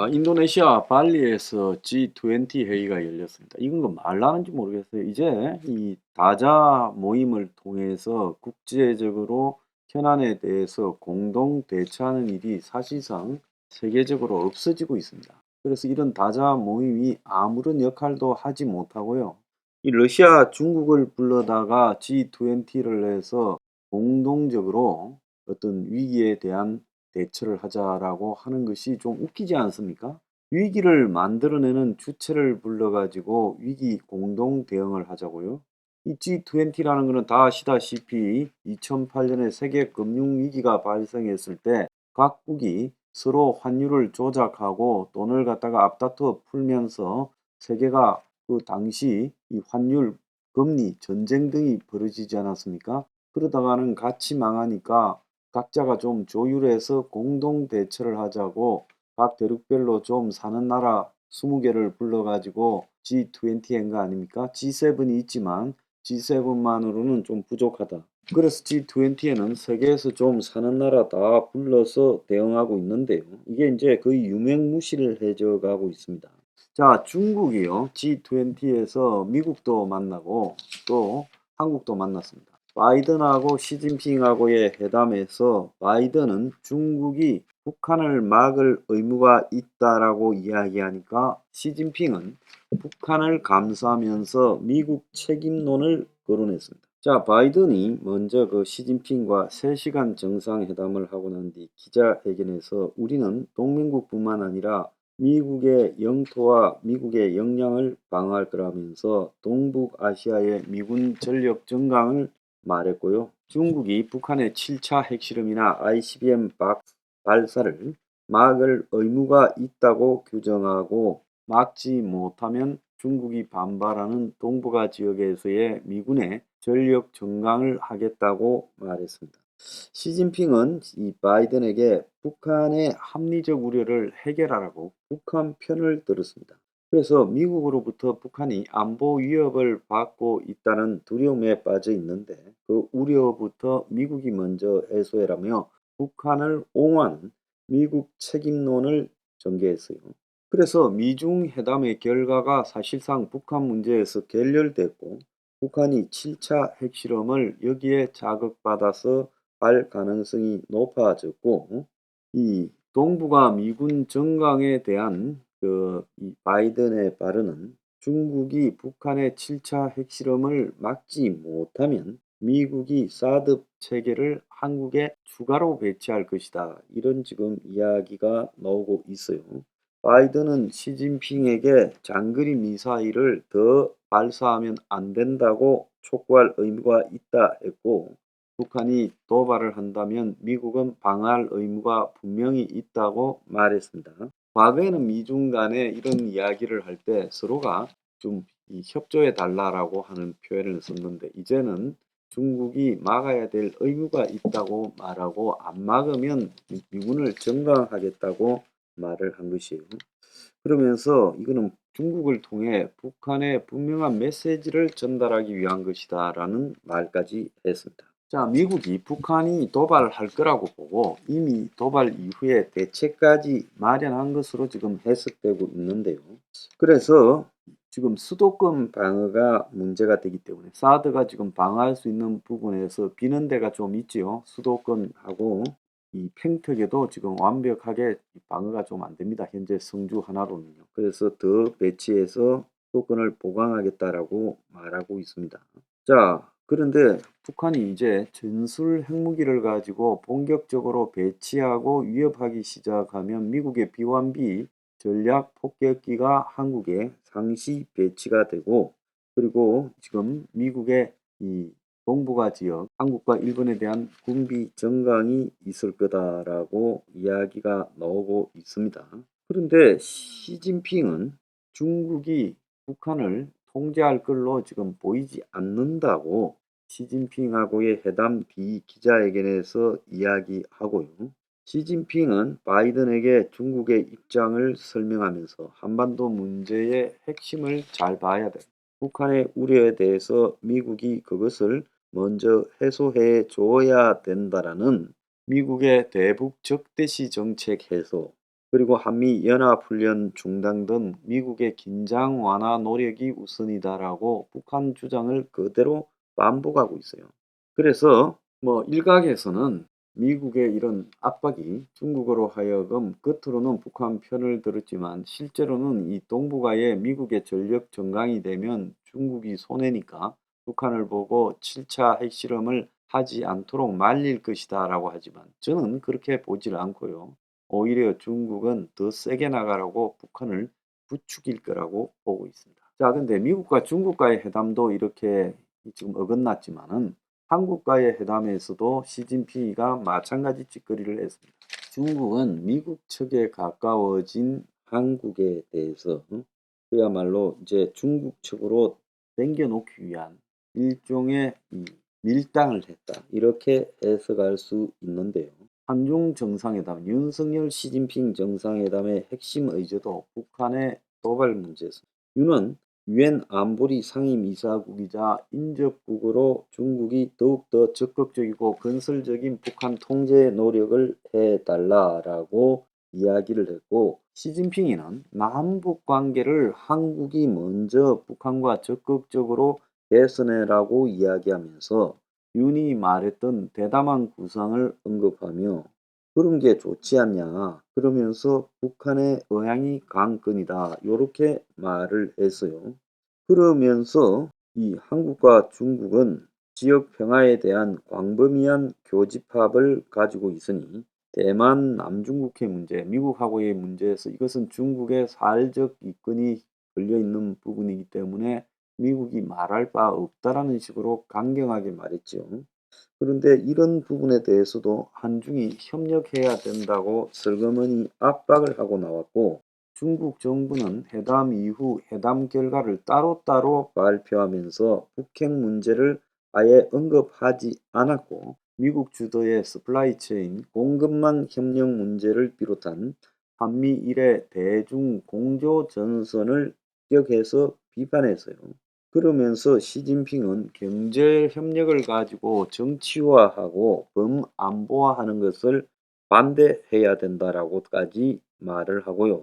인도네시아 발리에서 G20 회의가 열렸습니다. 이건 뭐 말라는지 모르겠어요. 이제 이 다자 모임을 통해서 국제적으로 현안에 대해서 공동 대처하는 일이 사실상 세계적으로 없어지고 있습니다. 그래서 이런 다자 모임이 아무런 역할도 하지 못하고요. 이 러시아, 중국을 불러다가 G20를 해서 공동적으로 어떤 위기에 대한 대처를 하자라고 하는 것이 좀 웃기지 않습니까? 위기를 만들어내는 주체를 불러가지고 위기 공동 대응을 하자고요. 이 G20라는 것은 다 아시다시피 2008년에 세계 금융 위기가 발생했을 때 각국이 서로 환율을 조작하고 돈을 갖다가 앞다투어 풀면서 세계가 그 당시 이 환율, 금리, 전쟁 등이 벌어지지 않았습니까? 그러다가는 같이 망하니까 각자가 좀 조율해서 공동 대처를 하자고 각 대륙별로 좀 사는 나라 20개를 불러가지고 G20한 거 아닙니까? G7이 있지만 G7만으로는 좀 부족하다. 그래서 G20에는 세계에서 좀 사는 나라 다 불러서 대응하고 있는데요. 이게 이제 거의 유명무실을 해져 가고 있습니다. 자, 중국이요. G20에서 미국도 만나고 또 한국도 만났습니다. 바이든하고 시진핑하고의 회담에서 바이든은 중국이 북한을 막을 의무가 있다라고 이야기하니까 시진핑은 북한을 감싸면서 미국 책임론을 거론했습니다. 자, 바이든이 먼저 그 시진핑과 3시간 정상회담을 하고 난 뒤 기자회견에서 우리는 동맹국뿐만 아니라 미국의 영토와 미국의 역량을 방어할 거라면서 동북아시아의 미군 전력 증강을 말했고요. 중국이 북한의 7차 핵실험이나 ICBM 발사를 막을 의무가 있다고 규정하고 막지 못하면 중국이 반발하는 동북아 지역에서의 미군의 전력 증강을 하겠다고 말했습니다. 시진핑은 이 바이든에게 북한의 합리적 우려를 해결하라고 북한 편을 들었습니다. 그래서 미국으로부터 북한이 안보 위협을 받고 있다는 두려움에 빠져 있는데 그 우려부터 미국이 먼저 해소해라며 북한을 옹호하는 미국 책임론을 전개했어요. 그래서 미중 회담의 결과가 사실상 북한 문제에서 결렬됐고 북한이 7차 핵실험을 여기에 자극받아서 할 가능성이 높아졌고 이 동북아 미군 정강에 대한 이 바이든의 발언은 중국이 북한의 7차 핵실험을 막지 못하면 미국이 사드 체계를 한국에 추가로 배치할 것이다. 이런 지금 이야기가 나오고 있어요. 바이든은 시진핑에게 장거리 미사일을 더 발사하면 안 된다고 촉구할 의무가 있다 했고 북한이 도발을 한다면 미국은 방어할 의무가 분명히 있다고 말했습니다. 과거에는 미중 간에 이런 이야기를 할 때 서로가 좀 협조해 달라라고 하는 표현을 썼는데 이제는 중국이 막아야 될 의무가 있다고 말하고 안 막으면 미군을 정강하겠다고 말을 한 것이에요. 그러면서 이거는 중국을 통해 북한에 분명한 메시지를 전달하기 위한 것이다라는 말까지 했습니다. 자, 미국이 북한이 도발할 거라고 보고 이미 도발 이후에 대책까지 마련한 것으로 지금 해석되고 있는데요. 그래서 지금 수도권 방어가 문제가 되기 때문에 사드가 지금 방어할 수 있는 부분에서 비는 데가 좀 있지요. 수도권하고 이 팽턱에도 지금 완벽하게 방어가 좀 안 됩니다. 현재 성주 하나로는요. 그래서 더 배치해서 수도권을 보강하겠다라고 말하고 있습니다. 자, 그런데 북한이 이제 전술 핵무기를 가지고 본격적으로 배치하고 위협하기 시작하면 미국의 B1B 전략 폭격기가 한국에 상시 배치가 되고 그리고 지금 미국의 이 동북아 지역 한국과 일본에 대한 군비 정강이 있을 거다라고 이야기가 나오고 있습니다. 그런데 시진핑은 중국이 북한을 통제할 걸로 지금 보이지 않는다고 시진핑하고의 회담 뒤 기자회견에서 이야기하고요. 시진핑은 바이든에게 중국의 입장을 설명하면서 한반도 문제의 핵심을 잘 봐야 돼. 북한의 우려에 대해서 미국이 그것을 먼저 해소해 줘야 된다라는 미국의 대북 적대시 정책 해소 그리고 한미 연합훈련 중단 등 미국의 긴장 완화 노력이 우선이다라고 북한 주장을 그대로 반복하고 있어요. 그래서 뭐 일각에서는 미국의 이런 압박이 중국으로 하여금 겉으로는 북한 편을 들었지만 실제로는 이 동북아에 미국의 전력 전강이 되면 중국이 손해니까 북한을 보고 7차 핵실험을 하지 않도록 말릴 것이다라고 하지만 저는 그렇게 보질 않고요. 오히려 중국은 더 세게 나가라고 북한을 부추길 거라고 보고 있습니다. 자, 근데 미국과 중국과의 회담도 이렇게 지금 어긋났지만은 한국과의 회담에서도 시진핑이가 마찬가지 짓거리를 했습니다. 중국은 미국 측에 가까워진 한국에 대해서 그야말로 이제 중국 측으로 당겨놓기 위한 일종의 밀당을 했다. 이렇게 해석할 수 있는데요. 한중 정상회담, 윤석열 시진핑 정상회담의 핵심 의제도 북한의 도발 문제였습니다. 윤은 유엔 안보리 상임이사국이자 인접국으로 중국이 더욱더 적극적이고 건설적인 북한 통제 노력을 해달라고 이야기를 했고 시진핑이는 남북 관계를 한국이 먼저 북한과 적극적으로 개선해라고 이야기하면서 윤이 말했던 대담한 구상을 언급하며 그런 게 좋지 않냐 그러면서 북한의 의향이 강건이다 요렇게 말을 했어요. 그러면서 이 한국과 중국은 지역 평화에 대한 광범위한 교집합을 가지고 있으니 대만 남중국해 문제, 미국하고의 문제에서 이것은 중국의 사회적 이권이 걸려 있는 부분이기 때문에 미국이 말할 바 없다라는 식으로 강경하게 말했죠. 그런데 이런 부분에 대해서도 한중이 협력해야 된다고 슬그머니 압박을 하고 나왔고 중국 정부는 회담 이후 회담 결과를 따로따로 발표하면서 북핵 문제를 아예 언급하지 않았고 미국 주도의 서플라이 체인 공급망 협력 문제를 비롯한 한미일의 대중 공조 전선을 지적해서 비판했어요. 그러면서 시진핑은 경제 협력을 가지고 정치화하고 범안보화하는 것을 반대해야 된다라고까지 말을 하고요.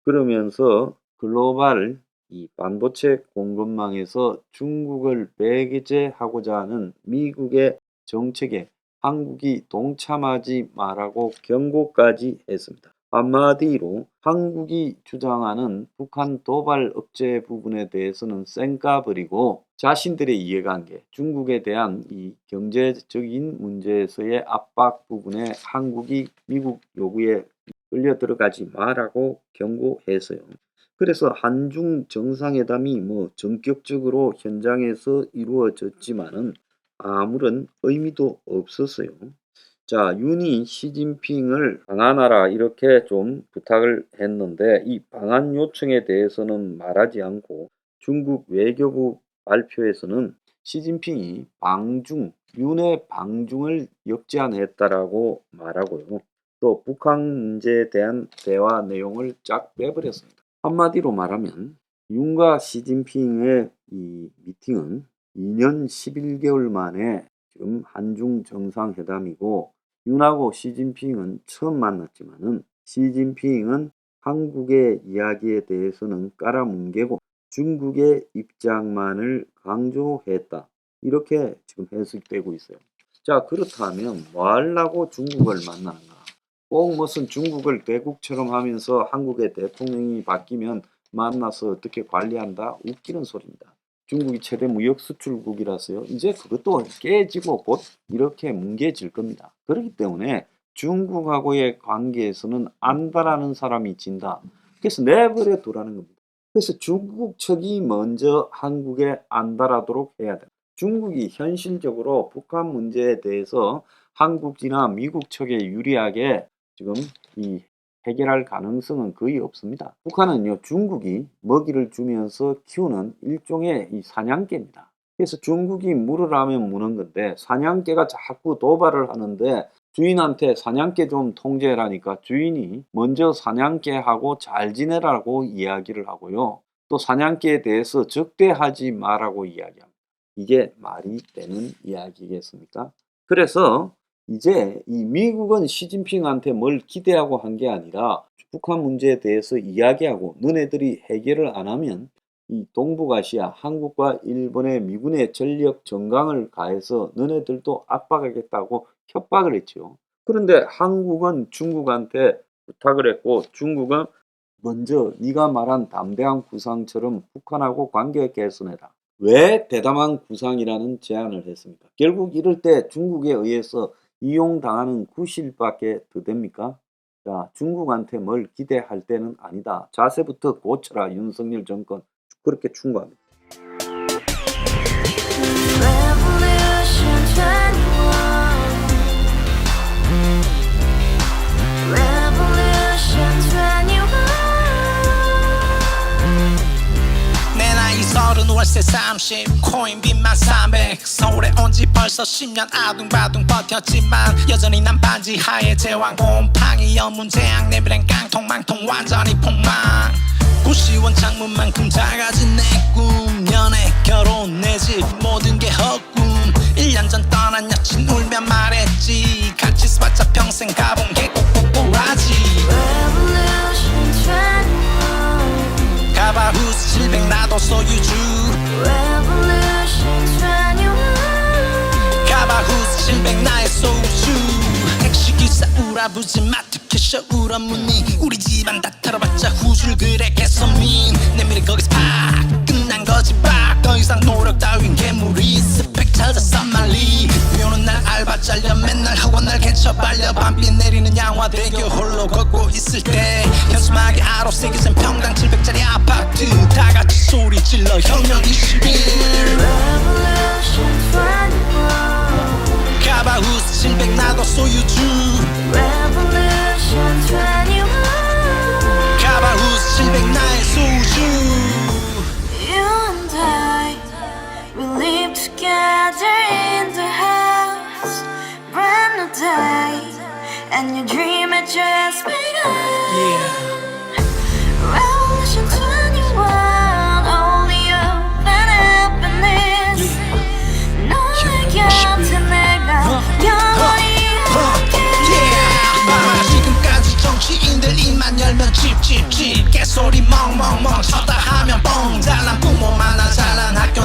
그러면서 글로벌 이 반도체 공급망에서 중국을 배제하고자 하는 미국의 정책에 한국이 동참하지 말라고 경고까지 했습니다. 한마디로 한국이 주장하는 북한 도발 억제 부분에 대해서는 쌩까버리고 자신들의 이해관계, 중국에 대한 이 경제적인 문제에서의 압박 부분에 한국이 미국 요구에 끌려 들어가지 마라고 경고했어요. 그래서 한중 정상회담이 뭐 전격적으로 현장에서 이루어졌지만은 아무런 의미도 없었어요. 자, 윤이 시진핑을 방한하라 이렇게 좀 부탁을 했는데 이 방한 요청에 대해서는 말하지 않고 중국 외교부 발표에서는 시진핑이 방중, 윤의 방중을 역제안했다라고 말하고요. 또 북한 문제에 대한 대화 내용을 쫙 빼버렸습니다. 한마디로 말하면 윤과 시진핑의 이 미팅은 2년 11개월 만에 지금 한중 정상회담이고 윤하고 시진핑은 처음 만났지만은 시진핑은 한국의 이야기에 대해서는 깔아뭉개고 중국의 입장만을 강조했다. 이렇게 지금 해석되고 있어요. 자, 그렇다면 뭐 하려고 중국을 만나는가? 꼭 무슨 중국을 대국처럼 하면서 한국의 대통령이 바뀌면 만나서 어떻게 관리한다? 웃기는 소리입니다. 중국이 최대 무역 수출국이라서요. 이제 그것도 깨지고 곧 이렇게 뭉개질 겁니다. 그렇기 때문에 중국하고의 관계에서는 안다라는 사람이 진다. 그래서 내버려 두라는 겁니다. 그래서 중국 측이 먼저 한국에 안달하도록 해야 된다. 중국이 현실적으로 북한 문제에 대해서 한국이나 미국 측에 유리하게 지금 이 해결할 가능성은 거의 없습니다. 북한은요, 중국이 먹이를 주면서 키우는 일종의 이 사냥개입니다. 그래서 중국이 물으라면 무는 건데 사냥개가 자꾸 도발을 하는데 주인한테 사냥개 좀 통제해라니까 주인이 먼저 사냥개하고 잘 지내라고 이야기를 하고요. 또 사냥개에 대해서 적대하지 마라고 이야기합니다. 이게 말이 되는 이야기겠습니까? 그래서 이제 이 미국은 시진핑한테 뭘 기대하고 한 게 아니라 북한 문제에 대해서 이야기하고 너네들이 해결을 안 하면 이 동북아시아 한국과 일본의 미군의 전력 정강을 가해서 너네들도 압박하겠다고 협박을 했죠. 그런데 한국은 중국한테 부탁을 했고 중국은 먼저 네가 말한 담대한 구상처럼 북한하고 관계 개선해라. 왜 대담한 구상이라는 제안을 했습니까? 결국 이럴 때 중국에 의해서 이용당하는 구실밖에 더 됩니까? 자, 중국한테 뭘 기대할 때는 아니다. 자세부터 고쳐라. 윤석열 정권 그렇게 충고합니다. 내 나이 30 월세 30 코인빚만 300 서울에 온 지 벌써 10년 아둥바둥 버텼지만 여전히 난 반지 하에 제왕 곰팡이 연문제약 내 미래는 깡통망통 완전히 폭망 고시원 창문만큼 작아진 내 꿈 연애 결혼 내 집 모든 게 헛꿈 1년 전 떠난 여친 울며 말했지 같이 써봤자 평생 가본 게 꼭꼭꼬라지 가바후스 700 나도 소유주 가바후스 700 나의 소주 택시기사 우라부지 마트 캐셔 울어무니 우리 집안 다 털어봤자 후줄 그래 개선민 내 미래 거기서 팍 끝난 거지 팍더 이상 노력 따윈 괴물이 스펙 찾아서 말리 비오는 날 알바 잘려 맨날 학원 날 개쳐발려 밤비 내리는 양화대교 홀로 걷고 있을 때 현수막에 아로 새겨진 평당 700짜리 아파트 다같이 소리 질러 혁명 21 가바후스 700 나도 소유주 가바후스 700 나의 소주 You and I, we live together in the house, brand new day, and your dream had just begun. Revolution 21, only open happiness. 너의 곁에 내가 영원히 지금까지 정치인들 입만 열면 찝찝찝 개소리 멍멍멍 쳤다 하면 뻥 잘난 부모 만나 잘난 학교